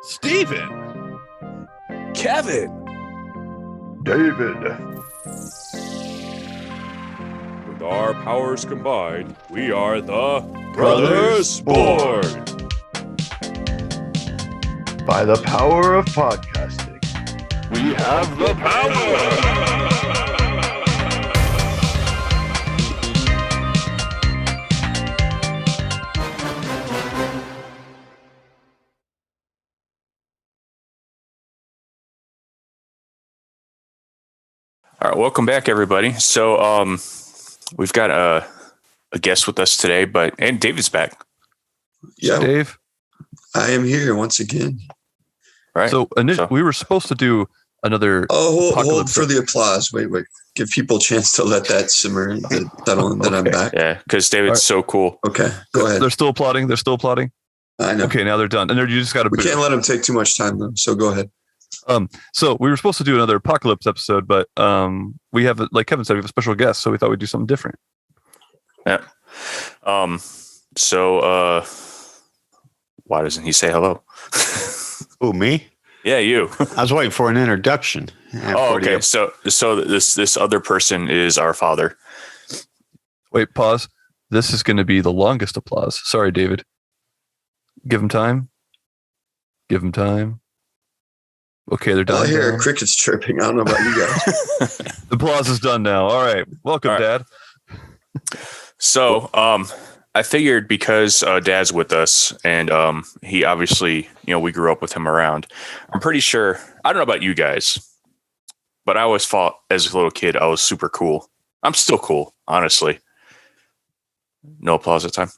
Steven. Kevin. David. With our powers combined, we are the Brothers Board. By the power of podcasting, We have the power. All right, welcome back, everybody. So, we've got a guest with us today, and David's back. Yeah, Dave. I am here once again. Right. So we were supposed to do another. Hold for the applause. Wait. Give people a chance to let that simmer, settle, and then I'm back. Yeah, because David's so cool. Okay, go ahead. They're still applauding. I know. Okay, now they're done. And you just got to. We can't let them take too much time, though. So go ahead. So we were supposed to do another apocalypse episode, but we have, like Kevin said, we have a special guest, so we thought we'd do something different. Yeah. So, why doesn't he say hello? Oh, me? Yeah, you. I was waiting for an introduction. Oh, okay. So this other person is our father. Wait, pause. This is going to be the longest applause. Sorry, David. Give him time. Okay, they're done. I hear now. crickets chirping. I don't know about you guys. The applause is done now. All right. Welcome, All right. Dad. So, I figured because Dad's with us, and he obviously, we grew up with him around. I'm pretty sure. I don't know about you guys, but I always thought as a little kid I was super cool. I'm still cool, honestly. No applause at time.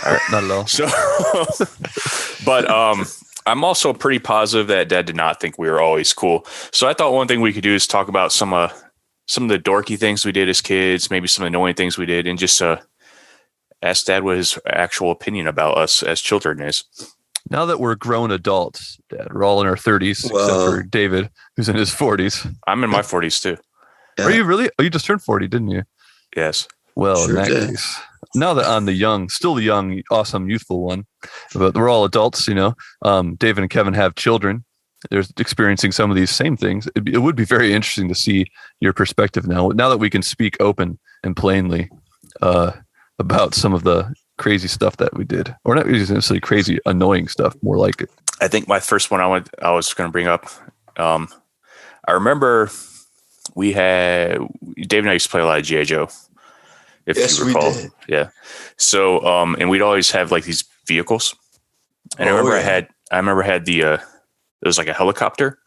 All right, not at all. So, but I'm also pretty positive that Dad did not think we were always cool. So I thought one thing we could do is talk about some of the dorky things we did as kids, maybe some annoying things we did, and just ask Dad what his actual opinion about us as children is. Now that we're grown adults, Dad, we're all in our 30s, except for David, who's in his 40s. I'm in my 40s too. Yeah. Are you really? Oh, you just turned 40, didn't you? Yes. Well, Sure in that did. case, now that I'm still the young, awesome, youthful one, but we're all adults, David and Kevin have children. They're experiencing some of these same things. It would be very interesting to see your perspective now that we can speak open and plainly about some of the crazy stuff that we did, or not necessarily crazy, annoying stuff, more like it. I think my first one I was going to bring up. I remember David and I used to play a lot of G.I. Joe. If Yes, you recall. we did. Yeah. So, and we'd always have like these vehicles. And I remember I had the, it was like a helicopter.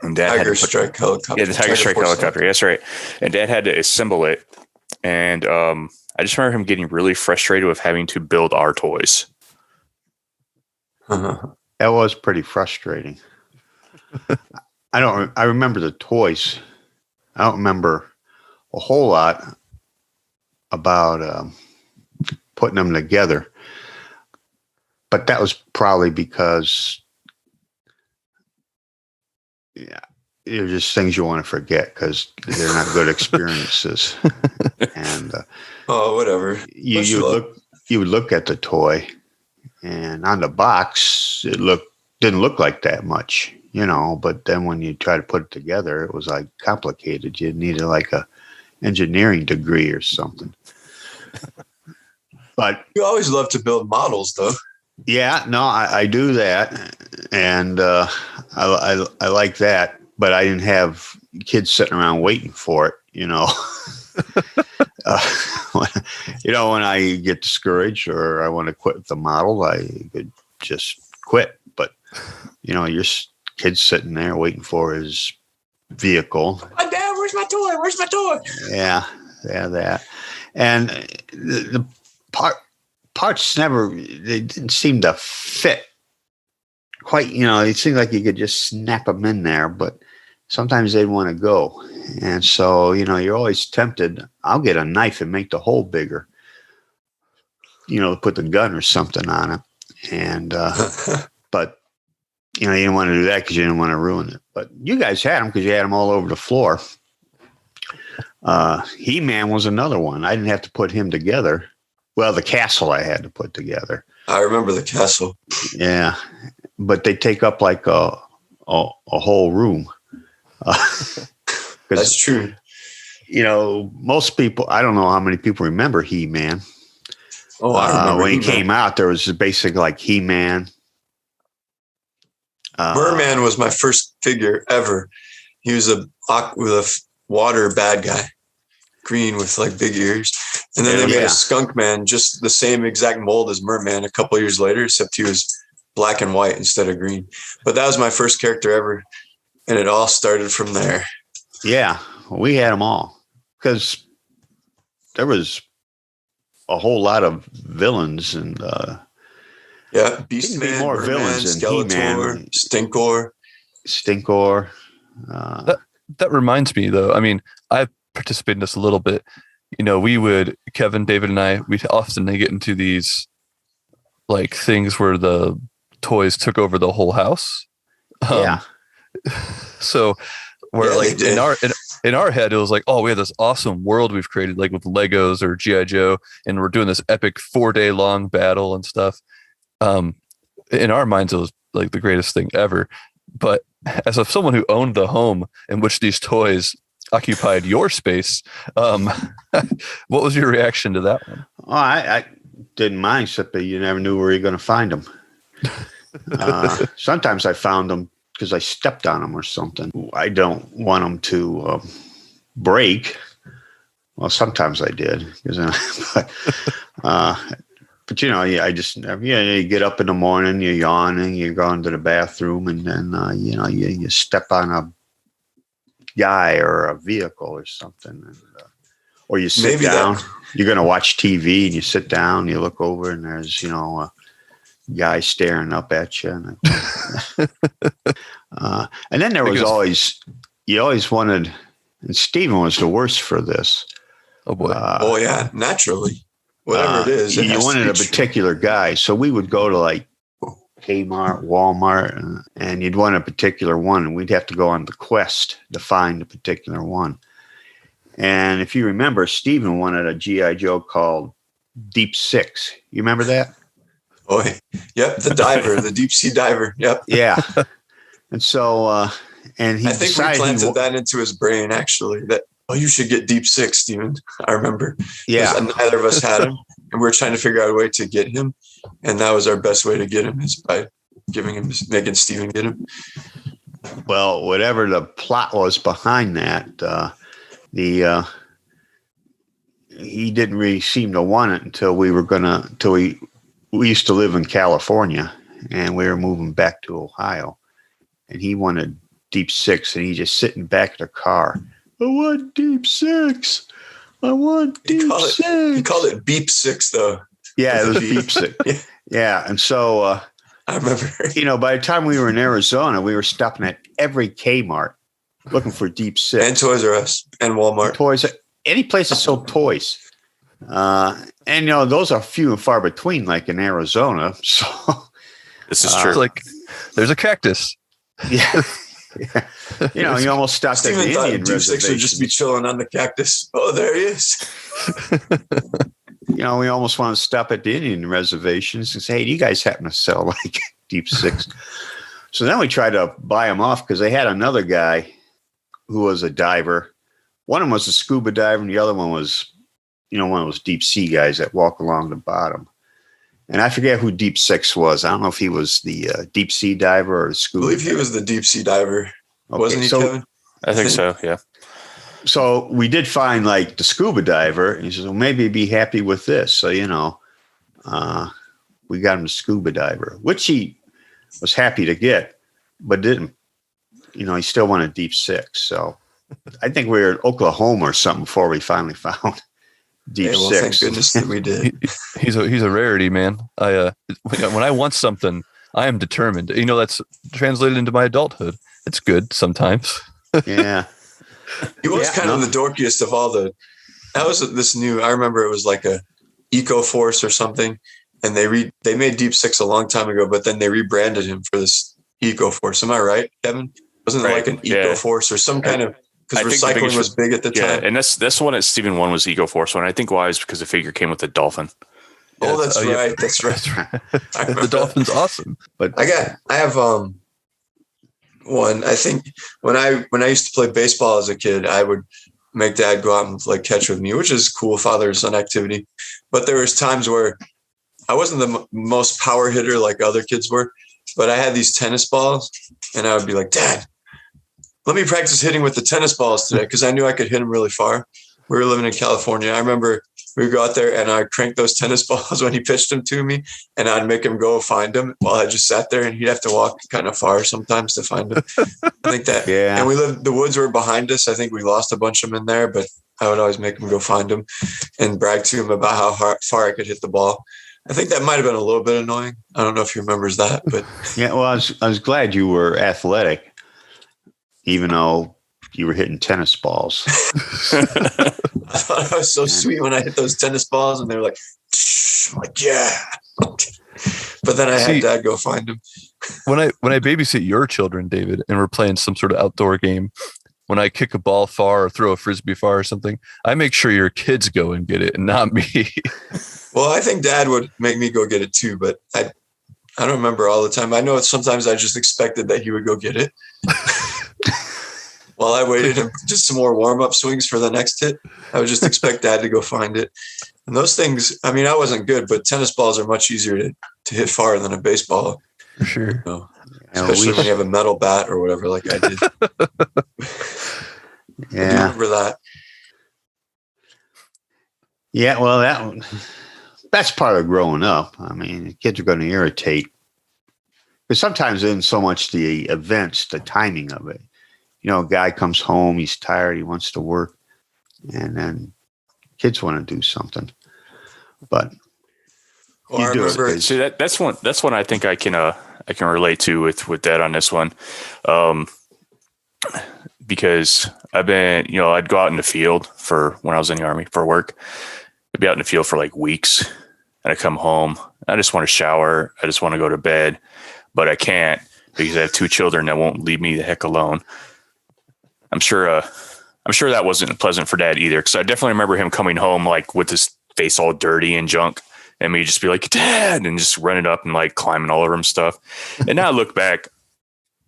And Dad Tiger Strike helicopter. Yeah, the Tiger Strike Force helicopter. That's right. And Dad had to assemble it. And I just remember him getting really frustrated with having to build our toys. Uh-huh. That was pretty frustrating. I remember the toys. I don't remember a whole lot about putting them together. But that was probably because they're just things you want to forget because they're not good experiences. And Whatever. you would look at the toy, and on the box it didn't look like that much, but then when you try to put it together, it was like complicated. You needed like a engineering degree or something. But You always love to build models, though. yeah, no, I do that, and I like that, but I didn't have kids sitting around waiting for it, when I get discouraged or I want to quit the model, I could just quit. But your kid's sitting there waiting for his vehicle. Oh, Dad, where's my toy? Where's my toy? Yeah, that, and the parts they didn't seem to fit quite. It seemed like you could just snap them in there, but sometimes they'd want to go. And so, you're always tempted. I'll get a knife and make the hole bigger, put the gun or something on it. And, but, you didn't want to do that because you didn't want to ruin it. But you guys had them because you had them all over the floor. He-Man was another one. I didn't have to put him together. Well, the castle I had to put together. I remember the castle. Yeah. but they take up like a whole room. That's true. Most people, I don't know how many people remember He-Man. Oh, I remember when he He-Man. came out, there was basically like He-Man. Merman was my first figure ever. He was with a water bad guy, green with like big ears. And then they made a Skunk Man, just the same exact mold as Merman a couple years later, except he was black and white instead of green. But that was my first character ever. And it all started from there. Yeah, we had them all because there was a whole lot of villains and Beastman, more Merman, villains than Skeletor, He-Man. Stinkor. That reminds me, though. I mean, I participated in this a little bit. Kevin, David, and I, we'd often get into these like things where the toys took over the whole house. So where like in our head, it was like, oh, we have this awesome world we've created, like with Legos or G.I. Joe, and we're doing this epic 4-day long battle and stuff. In our minds, it was like the greatest thing ever. But as of someone who owned the home in which these toys occupied your space, what was your reaction to that one? Oh, I didn't mind, except that you never knew where you're going to find them. Sometimes I found them because I stepped on them or something. I don't want them to break. Well, sometimes I did, but I just you get up in the morning, you're yawning, you're going to the bathroom, and then you step on a guy or a vehicle or something, or you sit down. You're going to watch TV, and you sit down, you look over, and there's a guy staring up at you, and then there was always wanted, and Stephen was the worst for this. Oh boy! Naturally. Whatever it is. You wanted a particular guy. So we would go to like Kmart, Walmart, and you'd want a particular one. And we'd have to go on the quest to find a particular one. And if you remember, Stephen wanted a G.I. Joe called Deep Six. You remember that? Oh, yep. The diver, the deep sea diver. Yep. Yeah. And so, and he I think we planted that into his brain, actually, that, you should get Deep Six, Steven. I remember. Yeah. Neither of us had him. And we were trying to figure out a way to get him. And that was our best way to get him, is by making Steven get him. Well, whatever the plot was behind that, he didn't really seem to want it until we used to live in California and we were moving back to Ohio, and he wanted Deep Six, and he just sitting back in the car. I want Deep Six. I want Deep Six. He called it Beep Six, though. Yeah, it was Beep Six. Yeah, and so I remember. By the time we were in Arizona, we were stopping at every Kmart looking for Deep Six and Toys R Us and Walmart. Toys, any place that sold toys. And those are few and far between, like in Arizona. So this is true. It's like there's a cactus. Yeah. Yeah. You almost stopped at the Indian Deep Six would just be chilling on the cactus. Oh, there he is. We almost want to stop at the Indian reservations and say, hey, do you guys happen to sell like Deep Six? So then we tried to buy them off because they had another guy who was a diver. One of them was a scuba diver, and the other one was, one of those deep sea guys that walk along the bottom. And I forget who Deep Six was. I don't know if he was the deep sea diver or scuba. I believe he was the deep sea diver. Okay, wasn't he, Kevin? I think so, yeah. So we did find like the scuba diver, and he says, well, maybe he'd be happy with this. So, we got him the scuba diver, which he was happy to get, but didn't, he still wanted Deep Six. So I think we were in Oklahoma or something before we finally found Deep Six. Thank goodness that we did. He's a rarity, man. When I want something, I am determined. That's translated into my adulthood. It's good sometimes. Yeah. He was kind of the dorkiest of all the. That was this new. I remember it was like a Eco Force or something, and they made Deep Six a long time ago, but then they rebranded him for this Eco Force. Am I right, Kevin? Wasn't it like an Eco Force or some kind of? Because recycling was big at the time. And this one at Stephen 1 was Eco Force one. I think why is because the figure came with a dolphin. Oh, that's yeah. right. That's right. That's right. I remember The Dolphins, awesome. But I have one. I think when I used to play baseball as a kid, I would make Dad go out and like catch with me, which is cool father-son activity. But there was times where I wasn't the most power hitter like other kids were, but I had these tennis balls, and I would be like, Dad, let me practice hitting with the tennis balls today, because I knew I could hit them really far. We were living in California. I remember we would go out there and I'd crank those tennis balls when he pitched them to me, and I'd make him go find them while I just sat there, and he'd have to walk kind of far sometimes to find them. I think that, Yeah. And the woods were behind us. I think we lost a bunch of them in there, but I would always make him go find them and brag to him about how far I could hit the ball. I think that might've been a little bit annoying. I don't know if he remembers that, but yeah, well, I was glad you were athletic, even though you were hitting tennis balls. I thought I was so sweet when I hit those tennis balls, and they were like, I'm like, yeah. But then I had Dad go find them. When I babysit your children, David, and we're playing some sort of outdoor game, when I kick a ball far or throw a frisbee far or something, I make sure your kids go and get it and not me. Well, I think Dad would make me go get it too, but I don't remember all the time. I know sometimes I just expected that he would go get it. While I waited and just some more warm-up swings for the next hit, I would just expect Dad to go find it. And those things, I mean, I wasn't good, but tennis balls are much easier to hit far than a baseball. For sure. You know, especially when you have a metal bat or whatever, like I did. Yeah. I do remember that. Yeah, well, that's part of growing up. I mean, kids are going to irritate. Because sometimes it isn't so much the events, the timing of it. You know, a guy comes home, he's tired, he wants to work, and then kids want to do something. But Well, I remember. See, that's one I think I can relate to with Dad on this one, because I've been, I'd go out in the field when I was in the Army for work. I'd be out in the field for like weeks, and I come home. I just want to shower. I just want to go to bed, but I can't because I have two children that won't leave me the heck alone. I'm sure that wasn't pleasant for Dad either, because I definitely remember him coming home like with his face all dirty and junk, and me just be like, Dad, and just running up and like climbing all over him stuff. And now I look back,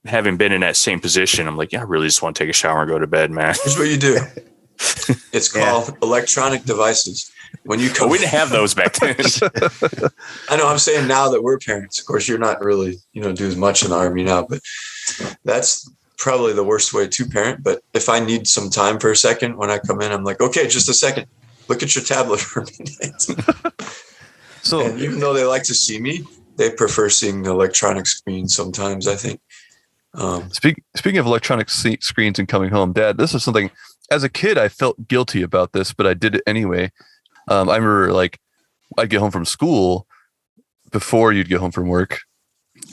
having been in that same position, I'm like, yeah, I really just want to take a shower and go to bed, man. Here's what you do. It's called electronic devices. When you come, we didn't have those back then. I know. I'm saying now that we're parents, of course, you're not really, do as much in the Army now, but that's probably the worst way to parent. But if I need some time for a second when I come in, I'm like, okay, just a second. Look at your tablet for a minute. So, and even though they like to see me, they prefer seeing the electronic screen sometimes, I think. Speaking of electronic screens and coming home, Dad, this is something, as a kid, I felt guilty about this, but I did it anyway. I remember I'd get home from school before you'd get home from work,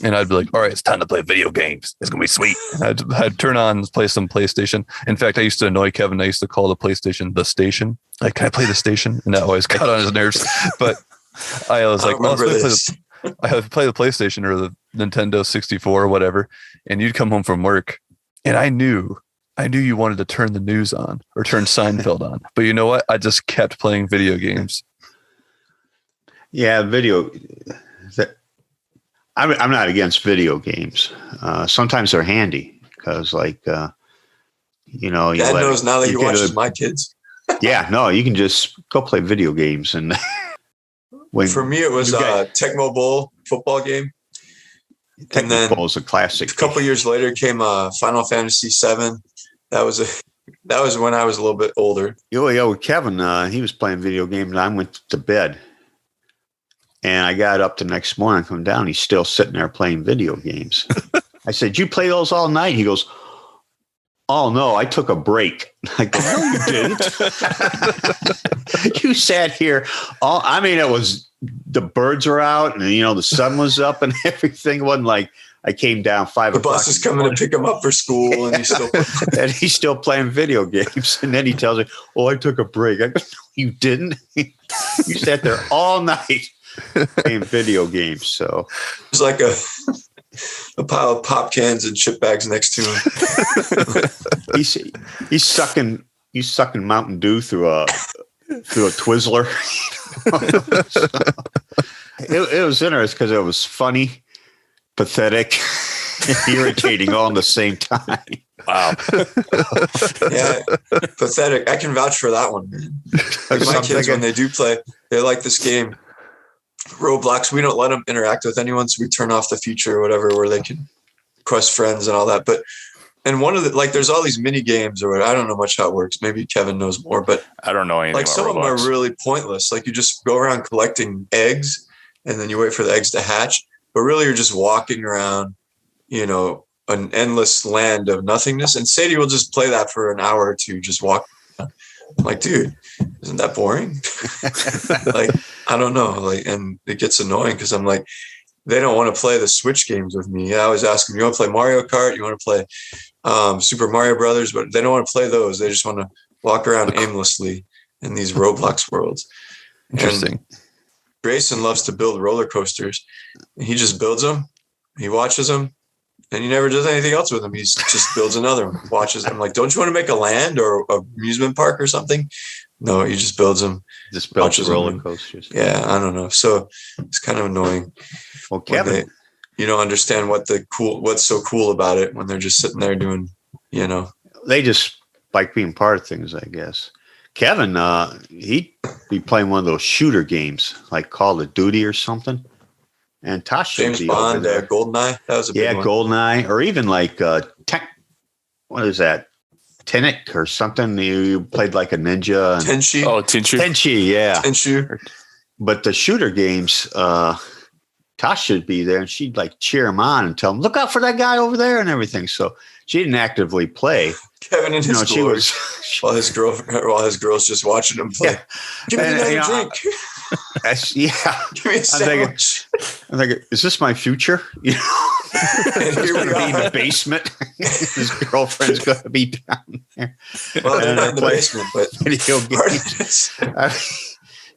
and I'd be like, all right, it's time to play video games. It's going to be sweet. And I'd turn on, play some PlayStation. In fact, I used to annoy Kevin. I used to call the PlayStation the station. Like, can I play the station? And that always got on his nerves. But I was like, well, I'd play the PlayStation or the Nintendo 64 or whatever. And you'd come home from work, and I knew you wanted to turn the news on or turn Seinfeld on. But you know what? I just kept playing video games. yeah, I'm not against video games. Sometimes they're handy because, Dad knows now that he watches my kids. Yeah, no, you can just go play video games. And for me, it was a Tecmo Bowl football game. Tecmo Bowl is a classic. A couple years later came Final Fantasy VII. That was when I was a little bit older. Yeah, with Kevin, he was playing video games, and I went to bed. And I got up the next morning, come down, he's still sitting there playing video games. I said, you play those all night? He goes, oh, no, I took a break. I go, no, you didn't. You sat here. It was, the birds were out, and, the sun was up and everything. It wasn't like I came down 5 o'clock. The bus is coming to pick him up for school, and he's still playing video games. And then he tells me, oh, I took a break. I go, no, you didn't. You sat there all night playing video games. So it's like a pile of pop cans and chip bags next to him. he's sucking Mountain Dew through a through a Twizzler. It was interesting because it was funny, pathetic, irritating all at the same time. Wow. Yeah, pathetic. I can vouch for that one, man. Like my kids, when they do play, they like this game, Roblox. We don't let them interact with anyone, so we turn off the feature or whatever where they can request friends and all that. But and one of the there's all these mini games or whatever. I don't know much how it works. Maybe Kevin knows more, but I don't know anything. Like about some Roblox. of them are really pointless. Like you just go around collecting eggs, and then you wait for the eggs to hatch. But really, you're just walking around, an endless land of nothingness. And Sadie will just play that for an hour or two, just walk. I'm like, dude, isn't that boring? Like, I don't know. Like, and it gets annoying because I'm like, they don't want to play the Switch games with me. I always ask them, you want to play Mario Kart? You want to play Super Mario Brothers? But they don't want to play those. They just want to walk around aimlessly in these Roblox worlds. Interesting. And Grayson loves to build roller coasters. He just builds them. He watches them. And he never does anything else with them. He just builds another one, watches them. I'm like, don't you want to make a land or an amusement park or something? No, he just builds them. Just builds roller coasters. Yeah, I don't know. So it's kind of annoying. Well, Kevin, you don't understand what's so cool about it when they're just sitting there doing, They just like being part of things, I guess. Kevin, he'd be playing one of those shooter games like Call of Duty or something. And Tasha James Bond, GoldenEye. That was a big one. GoldenEye, or even like what is that? Tenet or something. You played like a ninja. Tenchi. Oh, Tenchi, yeah. Tenchu. But the shooter games, Tasha would be there, and she'd like cheer him on and tell him, "Look out for that guy over there," and everything. So she didn't actively play. Kevin and his glory, while his girl's just watching him play. Yeah. Give me another drink. Give me a sandwich. I'm thinking, is this my future? And here we be in are. the basement. His girlfriend's going to be down there. Well, they're not in the basement, but video games.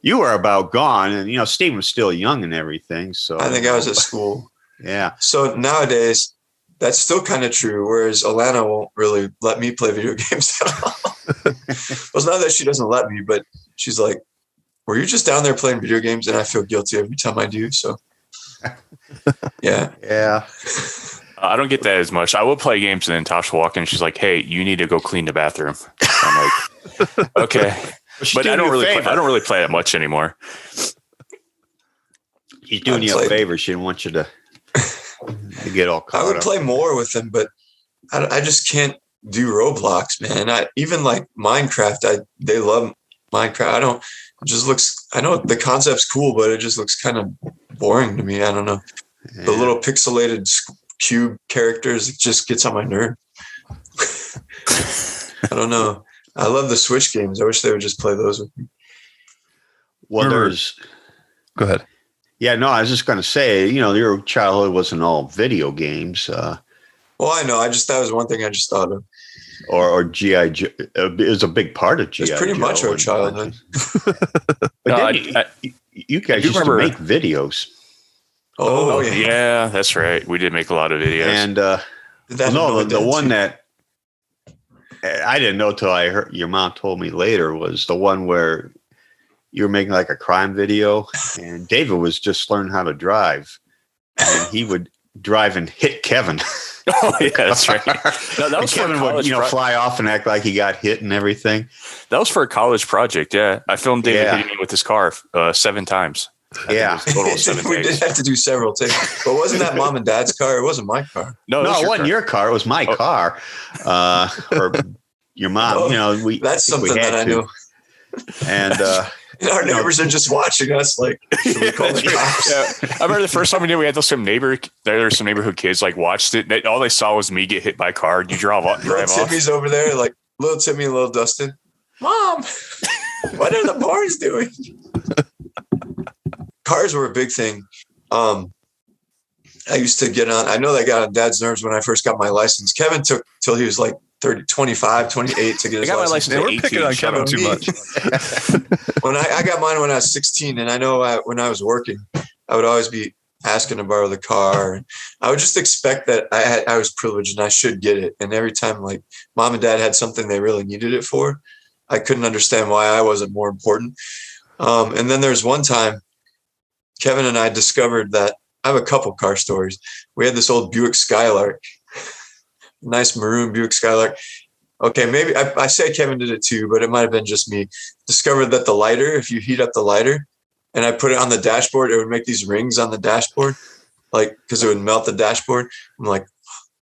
You were about gone, and Steve was still young and everything. So I think I was at school. Yeah. So nowadays, that's still kind of true. Whereas Alana won't really let me play video games at all. Well, it's not that she doesn't let me, but she's like, "Were you just down there playing video games?" And I feel guilty every time I do. So, yeah. I don't get that as much. I will play games, and then Tasha will walk in, and she's like, "Hey, you need to go clean the bathroom." I'm like, "Okay," but I don't really play that much anymore. She's doing you a favor. She didn't want you to get all caught up. I would play more with them, but I just can't do Roblox, man. Even like Minecraft. They love Minecraft. I know the concept's cool, but it just looks kind of boring to me. I don't know. Yeah. The little pixelated cube characters, it just gets on my nerve. I don't know. I love the Switch games. I wish they would just play those with me. Well, Go ahead. Yeah, no, I was just going to say, your childhood wasn't all video games. Well, I know. That was one thing I just thought of. Or G.I. Joe. It was a big part of G.I. Joe. It's pretty much our childhood. But you guys used to make videos. Oh, yeah, that's right. We did make a lot of videos. And the one that I didn't know till I heard your mom told me later was the one where you were making like a crime video, and David was just learning how to drive, and he would drive and hit Kevin. Oh yeah, that's right. No, that was Kevin would fly off and act like he got hit and everything. That was for a college project. Yeah, I filmed David hitting me with his car 7 times. Yeah, total 7 we days. did have to do several takes. But wasn't that Mom and Dad's car? It wasn't my car. No, it wasn't your car. It was my car, or your mom. That's something that I know. And our neighbors are just watching us. Like, should we call the cops? Yeah. I remember the first time we had some neighborhood kids like watched it. All they saw was me get hit by a car. You drive off. Timmy's over there, like little Timmy and little Dustin. Mom, what are the boys doing? Cars were a big thing. I used to get on. I know that got on Dad's nerves when I first got my license. Kevin took till he was like 25, 28 to get his license. We're picking on Kevin too much. When I got mine when I was 16, and I know when I was working, I would always be asking to borrow the car. And I would just expect that I was privileged and I should get it. And every time like Mom and Dad had something they really needed it for, I couldn't understand why I wasn't more important. And then there's one time Kevin and I discovered that I have a couple car stories. We had this old Buick Skylark, nice maroon Buick Skylark. Okay, maybe I say Kevin did it too, but it might have been just me. Discovered that the lighter, if you heat up the lighter and I put it on the dashboard, it would make these rings on the dashboard, like, because it would melt the dashboard. I'm like,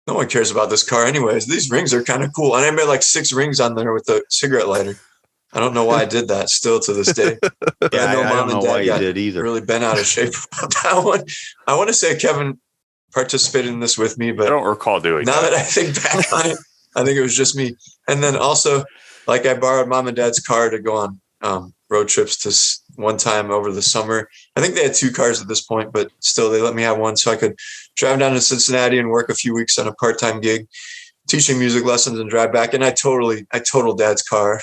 no one cares about this car anyways. These rings are kind of cool. And I made like 6 rings on there with a cigarette lighter. I don't know why I did that still to this day. Yeah, I don't know why you did either. Really bent out of shape about that one. I want to say Kevin participated in this with me, but I don't recall doing now that. that I think back on it, I think it was just me. And then also, like, I borrowed mom and dad's car to go on road trips to one time over the summer. I think they had 2 cars at this point, but still they let me have one so I could drive down to Cincinnati and work a few weeks on a part-time gig, teaching music lessons and drive back. And I totaled dad's car.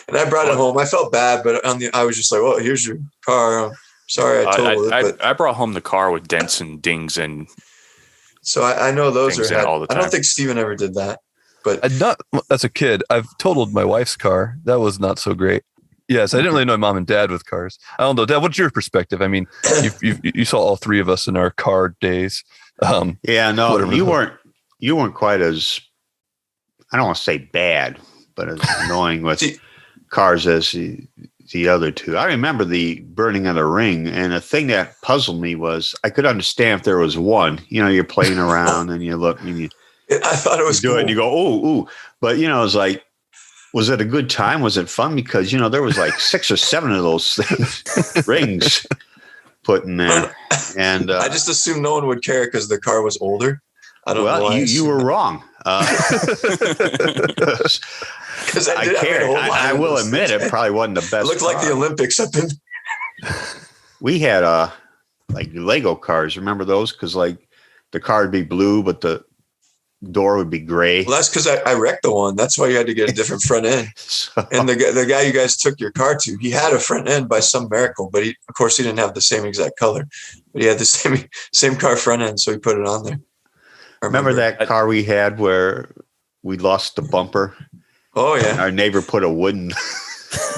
And I brought it home. I felt bad, but I was just like, "Well, here's your car. I'm sorry, I totaled it." But I brought home the car with dents and dings, and so I know those things are in had. all the I don't time. think Steven ever did that, but Not as a kid. I've totaled my wife's car. That was not so great. Yes, I didn't really know my mom and dad with cars. I don't know, Dad. What's your perspective? I mean, you saw all 3 of us in our car days. Yeah, no, you weren't quite as, I don't want to say bad, but as annoying with cars as the other 2. I remember the burning of the ring, and the thing that puzzled me was I could understand if there was one. You know, you're playing around and you look and I thought it was do cool. it and you go, ooh. But, you know, it's like, was it a good time? Was it fun? Because, you know, there was like 6 or 7 of those rings put in there. And I just assumed no one would care because the car was older. I don't know why. You were wrong. Because I cared. I will admit it probably wasn't the best. It looked like the Olympics up in. We had like Lego cars. Remember those? Because like the car would be blue, but the door would be gray. Well, that's because I wrecked the one. That's why you had to get a different front end. And the guy you guys took your car to, he had a front end by some miracle, but of course he didn't have the same exact color, but he had the same car front end, so he put it on there. Remember that car we had where we lost the bumper? Oh yeah. Our neighbor put a wooden,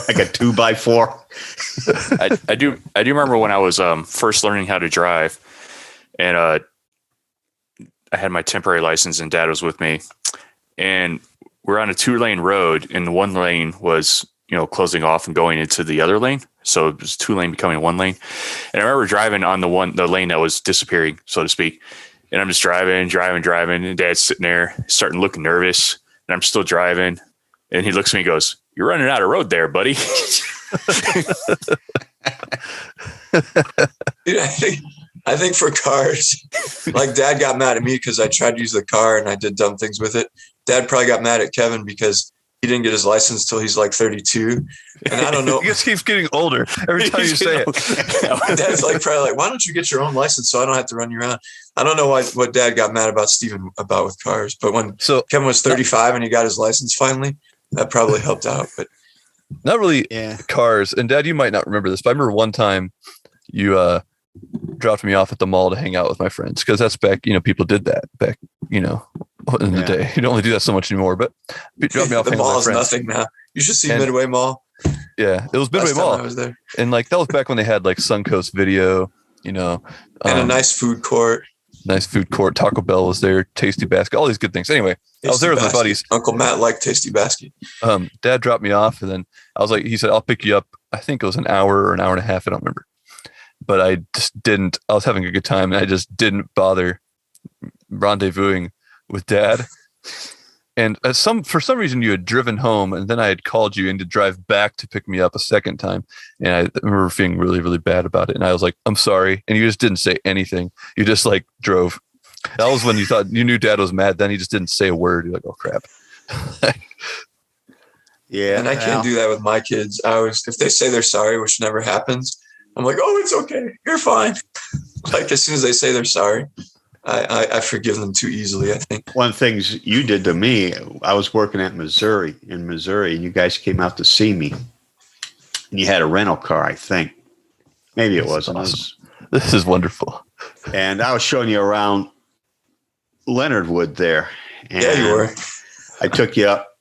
like a 2x4. I do remember when I was first learning how to drive, and I had my temporary license, and Dad was with me, and we're on a 2-lane road, and the 1 lane was, you know, closing off and going into the other lane, so it was 2 lane becoming 1 lane. And I remember driving on the lane that was disappearing, so to speak, and I'm just driving, and Dad's sitting there starting looking nervous, and I'm still driving, and he looks at me and goes, "You're running out of road there, buddy." Dude, I think for cars, like Dad got mad at me because I tried to use the car and I did dumb things with it. Dad probably got mad at Kevin because he didn't get his license till he's like 32. And I don't know. He just keeps getting older every time you say it. Dad's like probably like, "Why don't you get your own license so I don't have to run you around?" I don't know what Dad got mad about Steven about with cars, but when Kevin was 35 and he got his license finally, that probably helped out. But not really cars. And Dad, you might not remember this, but I remember one time you dropped me off at the mall to hang out with my friends, because that's back, you know, people did that back, you know, in the day. You don't only do that so much anymore, but you dropped me off. The mall is nothing now. You should see Midway Mall. Yeah, it was Midway Mall. I was there. And like that was back when they had like Suncoast Video, you know, and a nice food court. Taco Bell was there, Tasty Basket, all these good things. Anyway, I was there with my buddies. Uncle Matt liked Tasty Basket. Dad dropped me off, and then I was like, he said, "I'll pick you up." I think it was an hour or an hour and a half. I don't remember. But I just didn't. I was having a good time, and I just didn't bother rendezvousing with Dad. And for some reason, you had driven home, and then I had called you in to drive back to pick me up a second time. And I remember feeling really, really bad about it. And I was like, "I'm sorry." And you just didn't say anything. You just like drove. That was when you thought you knew Dad was mad. Then he just didn't say a word. You're like, "Oh crap." Yeah, and I can't do that with my kids. If they say they're sorry, which never happens, I'm like, "Oh, it's okay. You're fine." Like as soon as they say they're sorry, I forgive them too easily, I think. One of the things you did to me, I was working in Missouri, and you guys came out to see me. And you had a rental car, I think. Maybe it wasn't. Awesome. This is wonderful. And I was showing you around Leonard Wood there. And yeah, you were. I took you up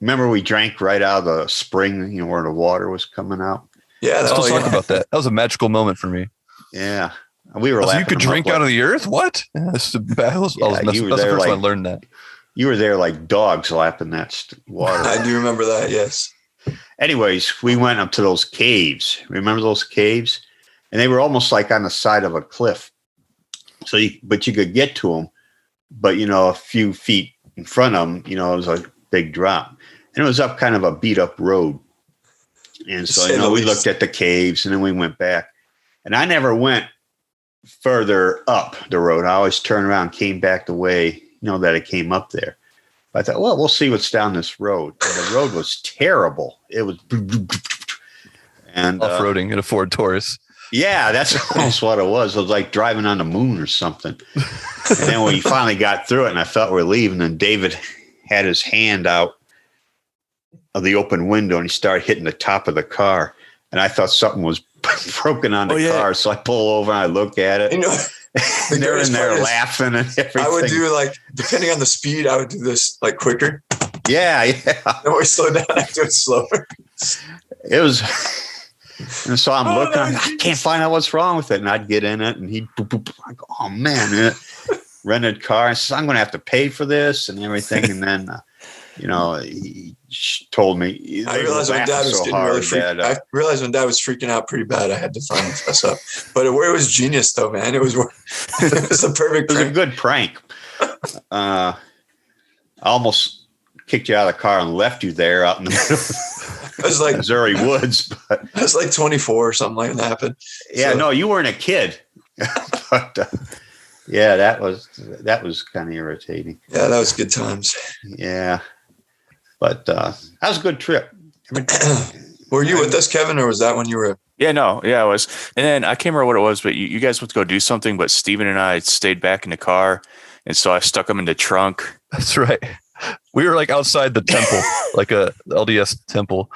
remember we drank right out of the spring, where the water was coming out. Yeah, Let's talk about that. That was a magical moment for me. Yeah. We were you could drink out of the earth? What? Yeah, that's the first time I learned that. You were there like dogs lapping that water. I do remember that, yes. Anyways, we went up to those caves. Remember those caves? And they were almost like on the side of a cliff. But you could get to them. But, a few feet in front of them, it was a big drop. And it was up kind of a beat up road. And so, we looked at the caves and then we went back. And I never went further up the road. I always turned around, came back the way, that I came up there. But I thought, well, we'll see what's down this road. And the road was terrible. It was and off-roading in a Ford Taurus. Yeah, that's almost what it was. It was like driving on the moon or something. And then we finally got through it and I thought we were leaving, and David had his hand out of the open window and he started hitting the top of the car. And I thought something was broken on the car. So I pull over and I look at it. And they're in there laughing and everything. I would do depending on the speed, I would do this quicker. Yeah. Then we slow down, I do it slower. It was, and so I'm looking, I can't find out what's wrong with it. And I'd get in it and he'd, I go, oh man, rented car. I said, I'm going to have to pay for this and everything. And then, he told me. I realized when Dad was I realized when Dad was freaking out pretty bad. I had to finally fess up. But it was genius, though, man. It was the perfect. It was a good prank. I almost kicked you out of the car and left you there out in the middle. It was like Missouri woods, but I was like 24 or something like that happened. Yeah, no, you weren't a kid. But yeah, that was kind of irritating. Yeah, that was good times. Yeah. But that was a good trip. Were you with us, Kevin, or was that when you were? Yeah, no. Yeah, I was. And then I can't remember what it was, but you guys went to go do something, but Steven and I stayed back in the car. And so I stuck them in the trunk. That's right. We were outside the temple, like a LDS temple.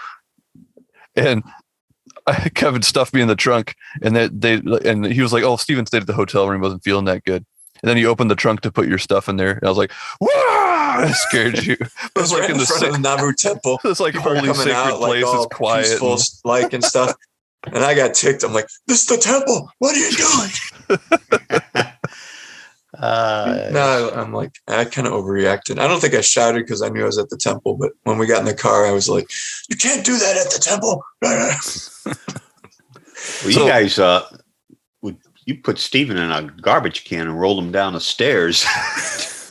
And Kevin stuffed me in the trunk. And and he was like, oh, Steven stayed at the hotel room. He wasn't feeling that good. And then he opened the trunk to put your stuff in there. And I was like, whoa! I scared you. It was right in front of the Nauvoo temple. It's like holy sacred place. It's quiet. Peaceful, and stuff. And I got ticked. I'm like, this is the temple. What are you doing? No, I'm like, I kind of overreacted. I don't think I shouted because I knew I was at the temple. But when we got in the car, I was like, you can't do that at the temple. Well, you guys, you put Steven in a garbage can and rolled him down the stairs.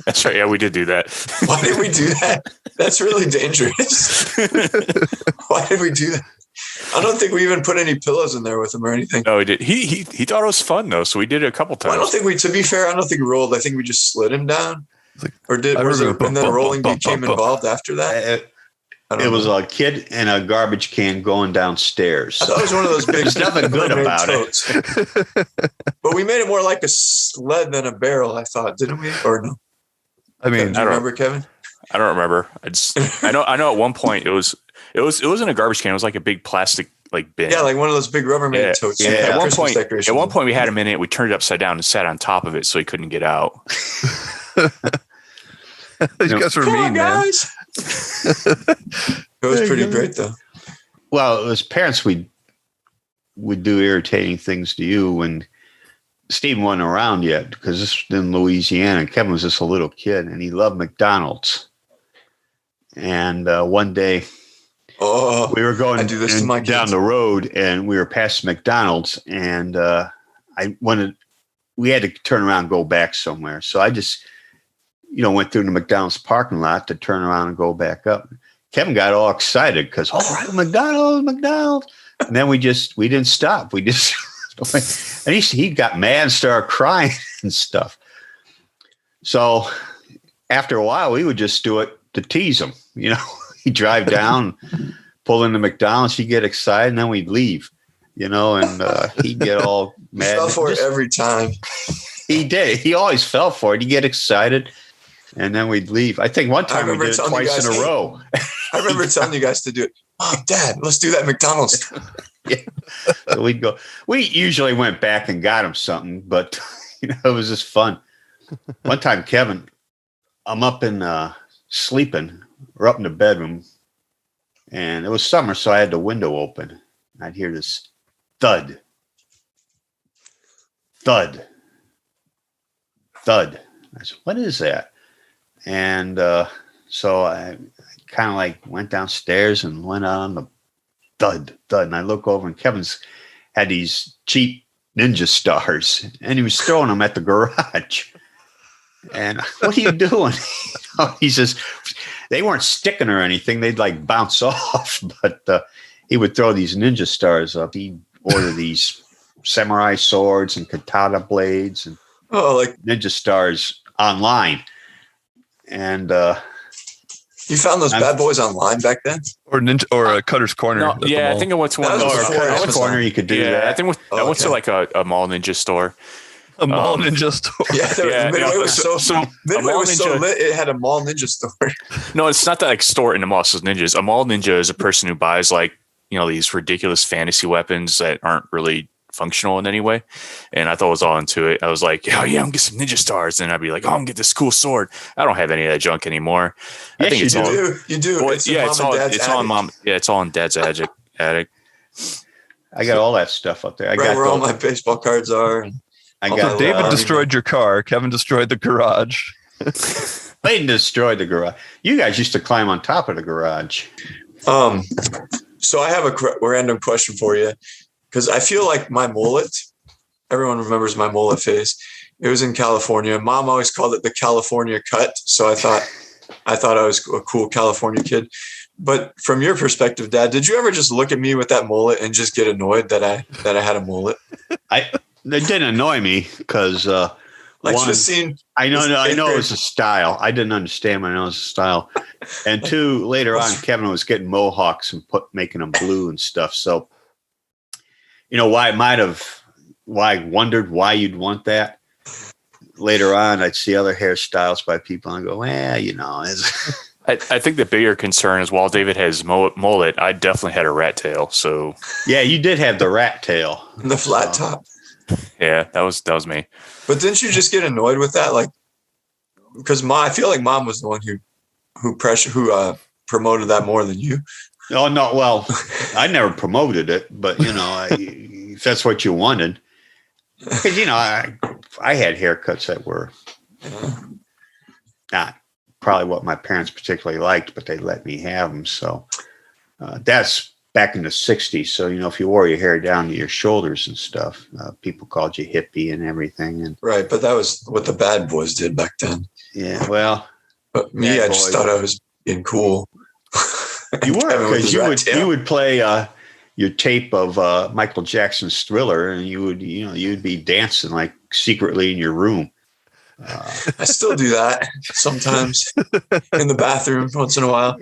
That's right. Yeah, we did do that. Why did we do that? That's really dangerous. Why did we do that? I don't think we even put any pillows in there with him or anything. No, we did. He thought it was fun though, so we did it a couple times. Well, to be fair, I don't think we rolled. I think we just slid him down. And then rolling became involved after that? It was a kid in a garbage can going downstairs. I thought it was one of those big. There's nothing good about totes. It. But we made it more like a sled than a barrel, I thought, didn't we? Or no? I mean, do you remember, Kevin? I don't remember. I know at one point it wasn't a garbage can. It was like a big plastic bin. Yeah, like one of those big Rubbermaid totes. Yeah. At one point we had him in it. We turned it upside down and sat on top of it so he couldn't get out. You guys were mean, guys. It was pretty great, though. Well, as parents, we would do irritating things to you when Stephen wasn't around yet, because this was in Louisiana. Kevin was just a little kid, and he loved McDonald's. And one day, we were going down the road, and we were past McDonald's, and we had to turn around and go back somewhere. So I just, went through the McDonald's parking lot to turn around and go back up. Kevin got all excited because, all right, McDonald's. And then we didn't stop. We just, and he got mad and started crying and stuff. So after a while, we would just do it to tease him. He'd drive down, pull into McDonald's, he'd get excited, and then we'd leave, and he'd get all mad. He fell for it every time. He did. He always fell for it. He'd get excited, and then we'd leave. I think one time we did it twice in a row. I remember telling you guys to do it. Mom, Dad, let's do that McDonald's. Yeah. So we'd go. We usually went back and got him something, but it was just fun. One time, Kevin, I'm up in sleeping. We're up in the bedroom. And it was summer, so I had the window open. I'd hear this thud, thud, thud. I said, what is that? And so I kind of like went downstairs and went on the thud, thud. And I look over, and Kevin's had these cheap Ninja Stars, and he was throwing them at the garage. And what are you doing? He says, they weren't sticking or anything. They'd like bounce off, but he would throw these Ninja Stars up. He'd order these samurai swords and katana blades and like Ninja Stars online. And you found those bad boys online back then? Or Ninja or a Cutter's Corner. No, yeah, I think I went to one of those. Cutter's Corner, you could do that. I think I went to like a mall ninja store. A mall ninja store. Midway was so lit. It had a mall ninja store. No, it's not that like store in the mall says ninjas. A mall ninja is a person who buys like, these ridiculous fantasy weapons that aren't really functional in any way. And I thought I was all into it. I was like, oh yeah, I'm gonna get some Ninja Stars. And I'd be like, oh, I'm gonna get this cool sword. I don't have any of that junk anymore. Yes, I think it's all. You do. Well, it's all in mom. Yeah, it's all in dad's attic. I got all that stuff up there. I got got where all my baseball cards are. David destroyed your car. Kevin destroyed the garage. Clayton destroyed the garage. You guys used to climb on top of the garage. So I have a random question for you, because I feel like my mullet, everyone remembers my mullet phase. It was in California. Mom always called it the California cut. So I thought I was a cool California kid. But from your perspective, Dad, did you ever just look at me with that mullet and just get annoyed that I had a mullet? It didn't annoy me because I know it was a style. I didn't understand, but I know it was a style. And two, later on, Kevin was getting mohawks and making them blue and stuff. So, why I wondered why you'd want that. Later on, I'd see other hairstyles by people and go, I think the bigger concern is while David has mullet, I definitely had a rat tail. So yeah, you did have the rat tail and the flat top. Yeah, that was me. But didn't you just get annoyed with that? Like, because I feel like Mom was the one who promoted that more than you. Oh no, well, I never promoted it, but if that's what you wanted, because I had haircuts that were not probably what my parents particularly liked, but they let me have them. So that's back in the 60s. So, if you wore your hair down to your shoulders and stuff, people called you hippie and everything. And right. But that was what the bad boys did back then. Yeah. Well, but me, I just thought I was being cool. You were, because you would play your tape of Michael Jackson's Thriller, and you'd be dancing like secretly in your room. I still do that sometimes in the bathroom once in a while.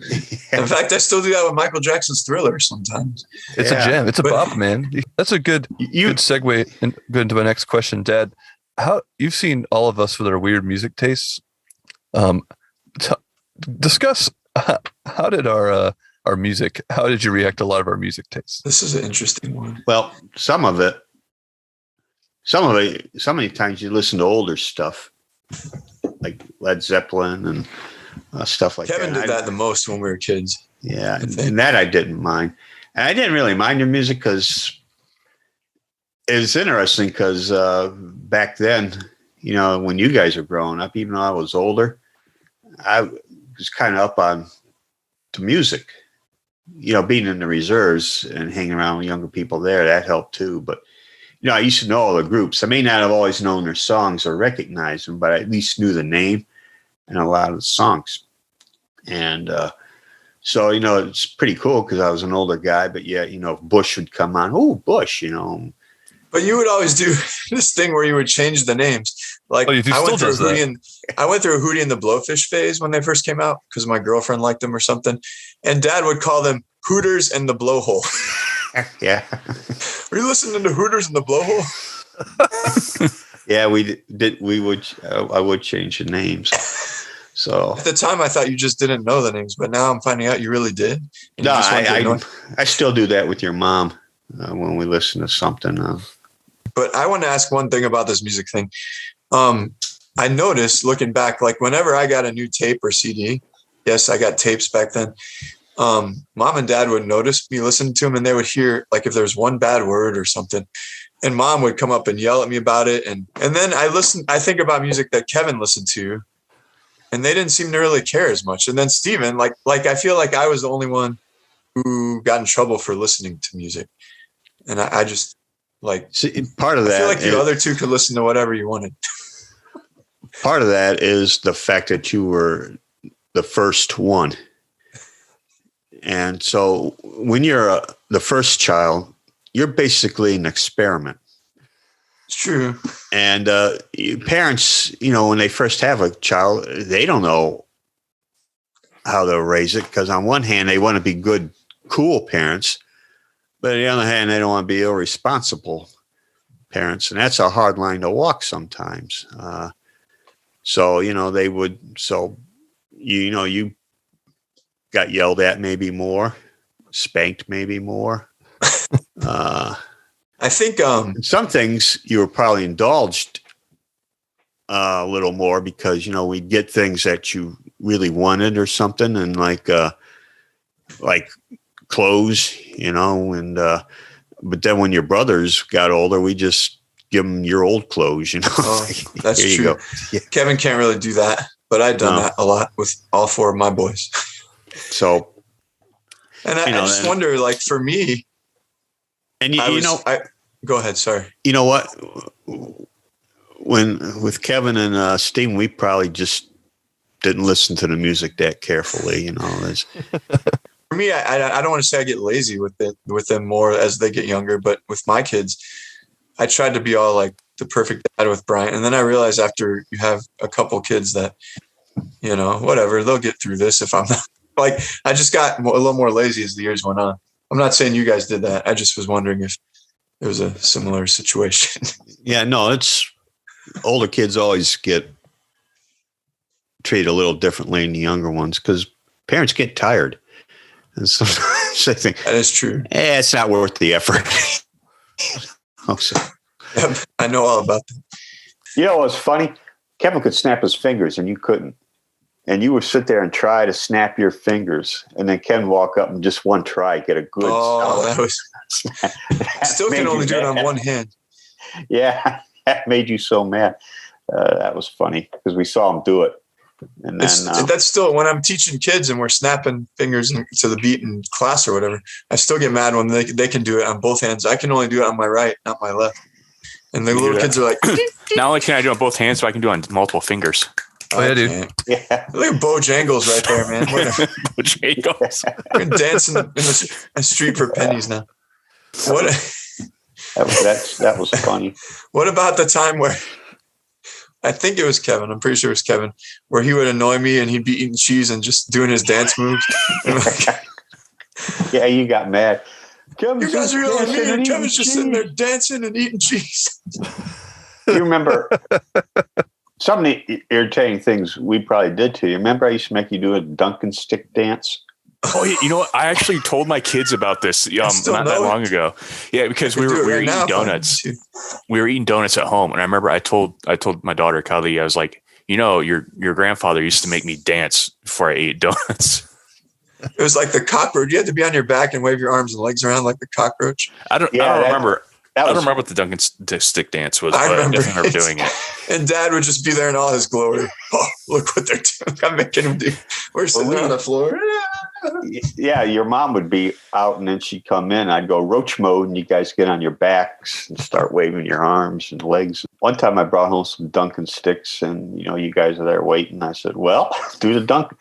Yeah. In fact, I still do that with Michael Jackson's Thriller sometimes. It's a jam. It's a bop, man. That's a good segue into my next question, Dad. How you've seen all of us with our weird music tastes. Discuss how did our music? How did you react to a lot of our music tastes? This is an interesting one. Well, some of it. So many times you listen to older stuff, like Led Zeppelin and stuff like Kevin that. Kevin did that the most when we were kids. Yeah, and that I didn't mind. And I didn't really mind your music because it was interesting because back then, when you guys were growing up, even though I was older, I was kind of up on to music. Being in the reserves and hanging around with younger people there, that helped too. But I used to know all the groups. I may not have always known their songs or recognized them, but I at least knew the name and a lot of the songs. And so, it's pretty cool because I was an older guy. But yeah, if Bush would come on, Bush, But you would always do this thing where you would change the names. Like I went through Hootie and the Blowfish phase when they first came out because my girlfriend liked them or something. And Dad would call them Hooters and the Blowhole. Yeah. Were you listening to Hooters and the Blowhole? Yeah, we did. I would change the names. So at the time, I thought you just didn't know the names, but now I'm finding out you really did. No, I still do that with your mom when we listen to something. But I want to ask one thing about this music thing. I noticed looking back, like whenever I got a new tape or CD, yes, I got tapes back then. mom and dad would notice me listening to them, and they would hear like if there's one bad word or something, and mom would come up and yell at me about it. And then I think about music that Kevin listened to, and they didn't seem to really care as much. And then Steven, like I feel like I was the only one who got in trouble for listening to music. And I just like, see, part of that, I feel like you other two could listen to whatever you wanted. Part of that is the fact that you were the first one. And so when you're the first child, you're basically an experiment. It's true. And parents, when they first have a child, they don't know how to raise it, because on one hand, they want to be good, cool parents. But on the other hand, they don't want to be irresponsible parents. And that's a hard line to walk sometimes. So you got yelled at maybe more, spanked maybe more. I think some things you were probably indulged a little more, because we'd get things that you really wanted or something, and like clothes, and but then when your brothers got older, we just give them your old clothes, Oh, that's Here you true. go. Yeah. Kevin can't really do that, but I've done that a lot with all four of my boys. So, and I just wonder, like for me, and go ahead. Sorry. You know what? When with Kevin and Steve, we probably just didn't listen to the music that carefully. For me, I don't want to say I get lazy with them more as they get younger, but with my kids, I tried to be all like the perfect dad with Bryant, and then I realized after you have a couple kids that whatever, they'll get through this. If I'm not like, I just got a little more lazy as the years went on. I'm not saying you guys did that. I just was wondering if it was a similar situation. Yeah, no, it's older kids always get treated a little differently than the younger ones, because parents get tired. And sometimes I think that is true. It's not worth the effort. Yep, I know all about that. What's funny? Kevin could snap his fingers and you couldn't. And you would sit there and try to snap your fingers, and then Ken walk up and just one try, get a good. Oh, that was. Still can only do it on one hand. Yeah, that made you so mad. That was funny because we saw him do it. And then that's still when I'm teaching kids and we're snapping fingers to the beat in class or whatever. I still get mad when they can do it on both hands. I can only do it on my right, not my left. And the little kids are like, not only can I do it on both hands, but I can do it on multiple fingers. Oh, yeah, dude. Yeah. Look at Bojangles right there, man. Bojangles. We're dancing in the street for pennies now. What? That was funny. What about the time where I think it was Kevin? I'm pretty sure it was Kevin, where he would annoy me and he'd be eating cheese and just doing his dance moves. Yeah, you got mad. You guys are yelling at me, and Kevin's just sitting there dancing and eating cheese. You remember some of the irritating things we probably did to you? Remember I used to make you do a Dunkin' stick dance? Oh, yeah, you know what? I actually told my kids about this not that long ago. Yeah, because we were eating donuts. We were eating donuts at home, and I remember I told my daughter Kylie, I was like, your grandfather used to make me dance before I ate donuts. It was like the cockroach. You had to be on your back and wave your arms and legs around like the cockroach. I don't remember. I don't remember what the Dunkin' stick dance was, but I definitely remember doing it. And Dad would just be there in all his glory. Oh, look what they're doing. I'm making him do. We're sitting there on the floor. Yeah, your mom would be out, and then she'd come in. I'd go roach mode, and you guys get on your backs and start waving your arms and legs. One time I brought home some Dunkin' sticks, and you guys are there waiting. I said, "Well, do the Dunkin'."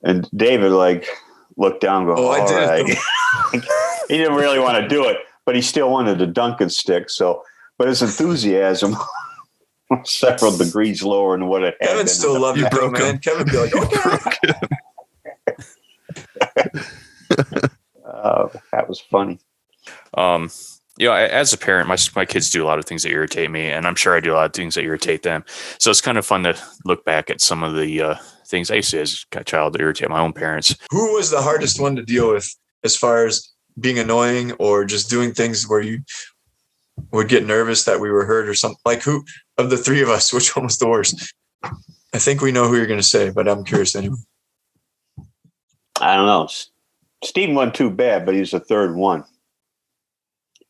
And David looked down, and go, "Oh, all right." He didn't really want to do it, but he still wanted a Dunkin' stick. So, but his enthusiasm several degrees lower than what it had. Kevin still loved you, bro, man. Kevin would be like, "Okay." That was funny. As a parent, my kids do a lot of things that irritate me, and I'm sure I do a lot of things that irritate them. So it's kind of fun to look back at some of the things I used to as a child that irritate my own parents. Who was the hardest one to deal with as far as being annoying or just doing things where you would get nervous that we were hurt or something? Like, who of the three of us, which one was the worst? I think we know who you're going to say, but I'm curious anyway. I don't know. Steve wasn't too bad, but he was the third one.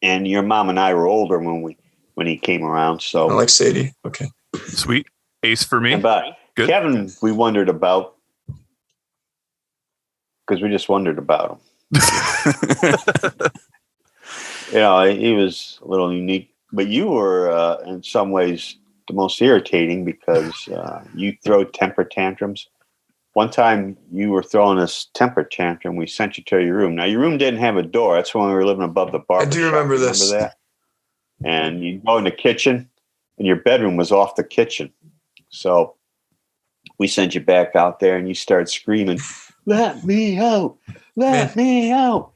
And your mom and I were older when he came around. So I like Sadie. Okay. Sweet. Ace for me. But Good. Kevin, we wondered about because we just wondered about him. He was a little unique, but you were in some ways the most irritating because you throw temper tantrums. One time you were throwing this temper tantrum. We sent you to your room. Now your room didn't have a door. That's when we were living above the bar. I do remember this. Remember that? And you go in the kitchen, and your bedroom was off the kitchen. So we sent you back out there, and you started screaming, "Let me out! Let me out!"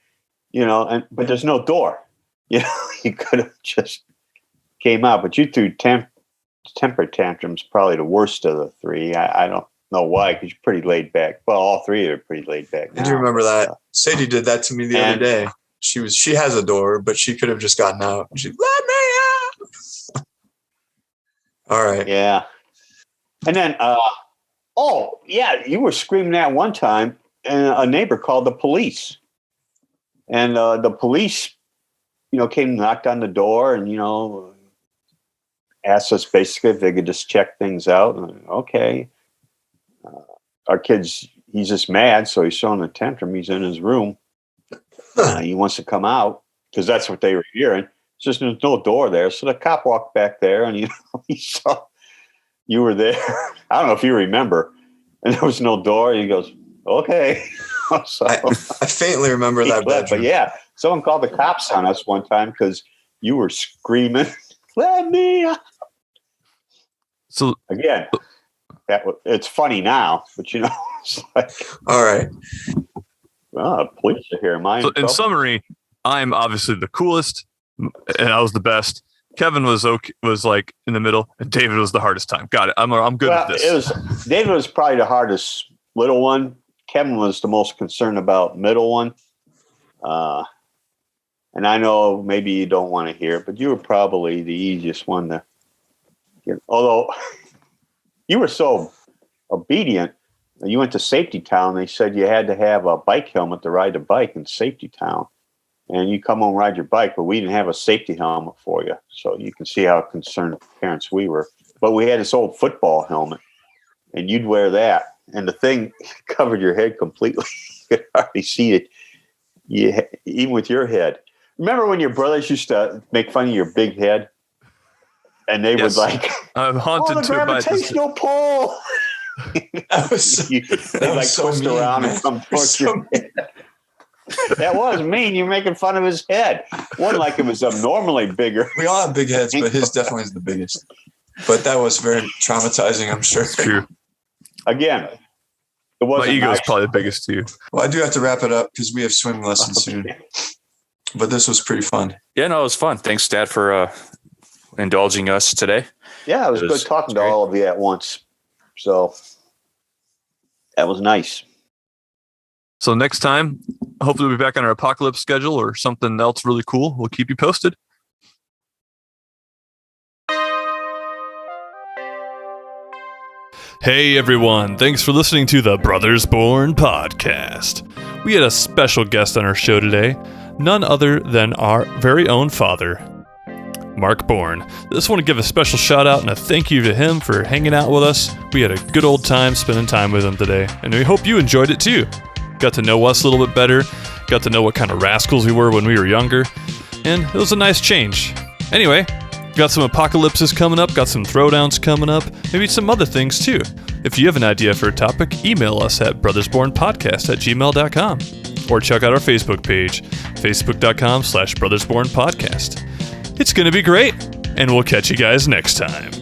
But there's no door. You could have just came out, but you threw temper tantrums, probably the worst of the three. I don't know why, because you're pretty laid back. Well, all three are pretty laid back now. I do remember that. Sadie did that to me the other day. She has a door, but she could have just gotten out. She let me out. All right. Yeah. And then, you were screaming that one time, and a neighbor called the police. And the police, came and knocked on the door and, asked us basically if they could just check things out. And, okay. Our kid's, he's just mad, so he's throwing a tantrum. He's in his room. He wants to come out because that's what they were hearing. It's just there's no door there. So the cop walked back there and he saw you were there. I don't know if you remember. And there was no door. He goes, okay. So, I faintly remember that bedroom. But yeah, someone called the cops on us one time because you were screaming, "Let me out." So again, it's funny now, but it's like, all right. Well, police are here. So in summary, I'm obviously the coolest, and I was the best. Kevin was like in the middle, and David was the hardest time. Got it. I'm good with this. David was probably the hardest little one. Kevin was the most concerned about middle one. And I know maybe you don't want to hear it, but you were probably the easiest one to get. Although you were so obedient. You went to Safety Town. They said you had to have a bike helmet to ride the bike in Safety Town. And you come home and ride your bike, but we didn't have a safety helmet for you. So you can see how concerned parents we were. But we had this old football helmet, and you'd wear that. And the thing covered your head completely. You could hardly see it, even with your head. Remember when your brothers used to make fun of your big head? And they would like, I'm haunted the gravitational pull. That was so twist mean, around man. and come towards your head. That was mean. You're making fun of his head. One like it was abnormally bigger. We all have big heads, but his definitely is the biggest. But that was very traumatizing, I'm sure. It's true. Again, it wasn't my ego is nice. probably the biggest too. Well, I do have to wrap it up because we have swimming lessons soon. But this was pretty fun. Yeah, no, it was fun. Thanks, Dad, for indulging us today. Yeah, it was good talking to all of you at once. So that was nice. So next time, hopefully we'll be back on our apocalypse schedule or something else really cool. We'll keep you posted. Hey everyone, thanks for listening to the Brothers Born podcast. We had a special guest on our show today, none other than our very own father, Mark Bourne. I just want to give a special shout out and a thank you to him for hanging out with us. We had a good old time spending time with him today, and we hope you enjoyed it too. Got to know us a little bit better, got to know what kind of rascals we were when we were younger, and it was a nice change. Anyway, got some apocalypses coming up, got some throwdowns coming up, maybe some other things too. If you have an idea for a topic, email us at brothersbornpodcast@gmail.com or check out our Facebook page, facebook.com/brothersbornpodcast. It's going to be great, and we'll catch you guys next time.